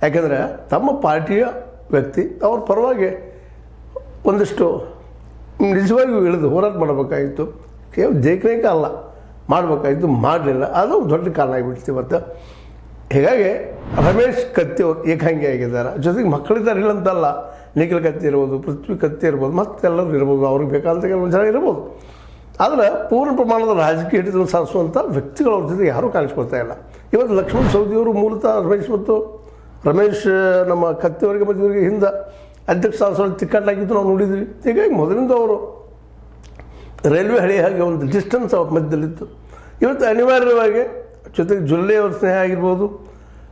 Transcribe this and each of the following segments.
ಯಾಕೆಂದರೆ ತಮ್ಮ ಪಾರ್ಟಿಯ ವ್ಯಕ್ತಿ ಅವ್ರ ಪರವಾಗಿ ಒಂದಿಷ್ಟು ನಿಜವಾಗಿಯೂ ಇಳಿದು ಹೋರಾಟ ಮಾಡಬೇಕಾಗಿತ್ತು. ಕೇವಲ ಜೈಕನೇಕ ಅಲ್ಲ, ಮಾಡಬೇಕಾಗಿತ್ತು, ಮಾಡಲಿಲ್ಲ. ಅದು ದೊಡ್ಡ ಕಾರಣ ಆಗಿಬಿಡ್ತು ಇವತ್ತು. ಹೀಗಾಗಿ ರಮೇಶ್ ಕತ್ತಿ ಅವರು ಏಕಾಂಗಿ ಆಗಿದ್ದಾರೆ. ಜೊತೆಗೆ ಮಕ್ಕಳಿದ್ದಾರೆ ಇಲ್ಲಂತಲ್ಲ, ನಿಖಿಲ್ ಕತ್ತಿ ಇರ್ಬೋದು, ಪೃಥ್ವಿ ಕತ್ತಿ ಇರ್ಬೋದು, ಮತ್ತೆಲ್ಲರೂ ಇರ್ಬೋದು, ಅವ್ರಿಗೆ ಬೇಕಾದಂಥ ಕೆಲವೊಂದು ಜನ ಇರ್ಬೋದು. ಆದರೆ ಪೂರ್ಣ ಪ್ರಮಾಣದ ರಾಜಕೀಯ ಹಿಡಿತವನ್ನು ಸಾಧಿಸುವಂಥ ವ್ಯಕ್ತಿಗಳು ಅವ್ರ ಜೊತೆಗೆ ಯಾರೂ ಕಾಣಿಸ್ಕೊಳ್ತಾ ಇಲ್ಲ. ಇವತ್ತು ಲಕ್ಷ್ಮಣ್ ಸವದಿಯವರು ಮೂಲತಃ ರಮೇಶ್ ನಮ್ಮ ಕತ್ತಿಯವರಿಗೆ ಮತ್ತು ಇವರಿಗೆ ಹಿಂದೆ ಅಧ್ಯಕ್ಷ ಸ್ಥಾನ ತಿಕ್ಕಾಟಾಗಿದ್ದು ನಾವು ನೋಡಿದ್ವಿ. ಹೀಗಾಗಿ ಮೊದಲಿಂದ ಅವರು ರೈಲ್ವೆ ಹಳಿ ಹಾಗೆ ಒಂದು ಡಿಸ್ಟೆನ್ಸ್ ಅವ್ರ ಮಧ್ಯದಲ್ಲಿತ್ತು. ಇವತ್ತು ಅನಿವಾರ್ಯವಾಗಿ ಜೊತೆಗೆ ಜೊಲ್ಲೆಯವ್ರ ಸ್ನೇಹ ಆಗಿರ್ಬೋದು,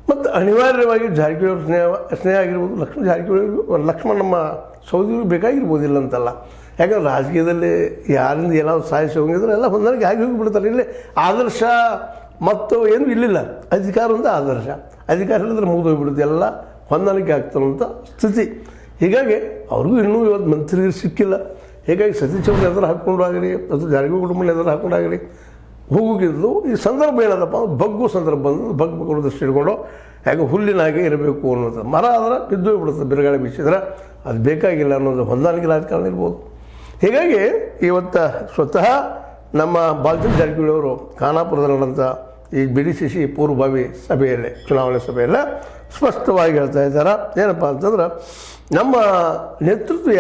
ಮತ್ತು ಅನಿವಾರ್ಯವಾಗಿ ಜಾರಕಿಹೊಳಿ ಅವ್ರ ಸ್ನೇಹ ಆಗಿರ್ಬೋದು. ಲಕ್ಷ್ಮಣ್ ನಮ್ಮ ಸೌದಿಯವ್ರಿಗೆ ಬೇಕಾಗಿರ್ಬೋದಿಲ್ಲ ಅಂತಲ್ಲ. ಯಾಕಂದ್ರೆ ರಾಜಕೀಯದಲ್ಲಿ ಯಾರಿಂದ ಏನಾದ್ರು ಸಾಯಿಸಿ ಹೋಗಿದ್ರೆ ಎಲ್ಲ ಹೊಂದಾಣಿಕೆ ಆಗಿ ಹೋಗಿಬಿಡ್ತಾರೆ. ಇಲ್ಲಿ ಆದರ್ಶ ಮತ್ತು ಏನೂ ಇಲ್ಲಿಲ್ಲ. ಅಧಿಕಾರ ಒಂದು ಆದರ್ಶ, ಅಧಿಕಾರ ಇಲ್ಲದ್ರೆ ಮುಗಿದೋಗ್ಬಿಡುತ್ತೆ, ಎಲ್ಲ ಹೊಂದಾಣಿಕೆ ಆಗ್ತಾರಂಥ ಸ್ಥಿತಿ. ಹೀಗಾಗಿ ಅವ್ರಿಗೂ ಇನ್ನೂ ಇವತ್ತು ಮಂತ್ರಿಗಳು ಸಿಕ್ಕಿಲ್ಲ. ಹೀಗಾಗಿ ಸತೀಶ್ ಅವ್ರನ್ನ ಎದುರು ಹಾಕ್ಕೊಂಡಾಗಲಿ ಅಥವಾ ಜಾರಕಿಹೊಳಿ ಕುಟುಂಬನ ಎದುರು ಹಾಕ್ಕೊಂಡಾಗಲಿ ಹೋಗಿದ್ದು ಈ ಸಂದರ್ಭ ಏನದಪ್ಪ ಅಂದ್ರೆ ಬಗ್ಗು ಸಂದರ್ಭ ಬಂದು ಬಗ್ಗು ದೃಷ್ಟಿ ಇಟ್ಕೊಂಡು ಯಾಕೆ ಹುಲ್ಲಿನಾಗೆ ಇರಬೇಕು ಅನ್ನೋದು. ಮರ ಆದ್ರೆ ಬಿದ್ದು ಹೋಗ್ಬಿಡುತ್ತೆ, ಬಿರುಗಾಳಿ ಬೀಸಿದ್ರೆ ಅದು ಬೇಕಾಗಿಲ್ಲ ಅನ್ನೋದು ಹೊಂದಾಣಿಕೆ ರಾಜಕಾರಣ ಇರ್ಬೋದು. ಹೀಗಾಗಿ ಇವತ್ತು ಸ್ವತಃ ನಮ್ಮ ಬಾಲಚಂದ್ರ ಜಾರಕಿಹೊಳಿ ಅವರು ಖಾನಾಪುರದಲ್ಲಿ ನಡೆದಂಥ ಈ BDCC ಪೂರ್ವಭಾವಿ ಸಭೆಯಲ್ಲೇ, ಚುನಾವಣೆ ಸಭೆಯಲ್ಲೇ ಸ್ಪಷ್ಟವಾಗಿ ಹೇಳ್ತಾ ಇದ್ದಾರೆ. ಏನಪ್ಪ ಅಂತಂದ್ರೆ ನಮ್ಮ ನೇತೃತ್ವ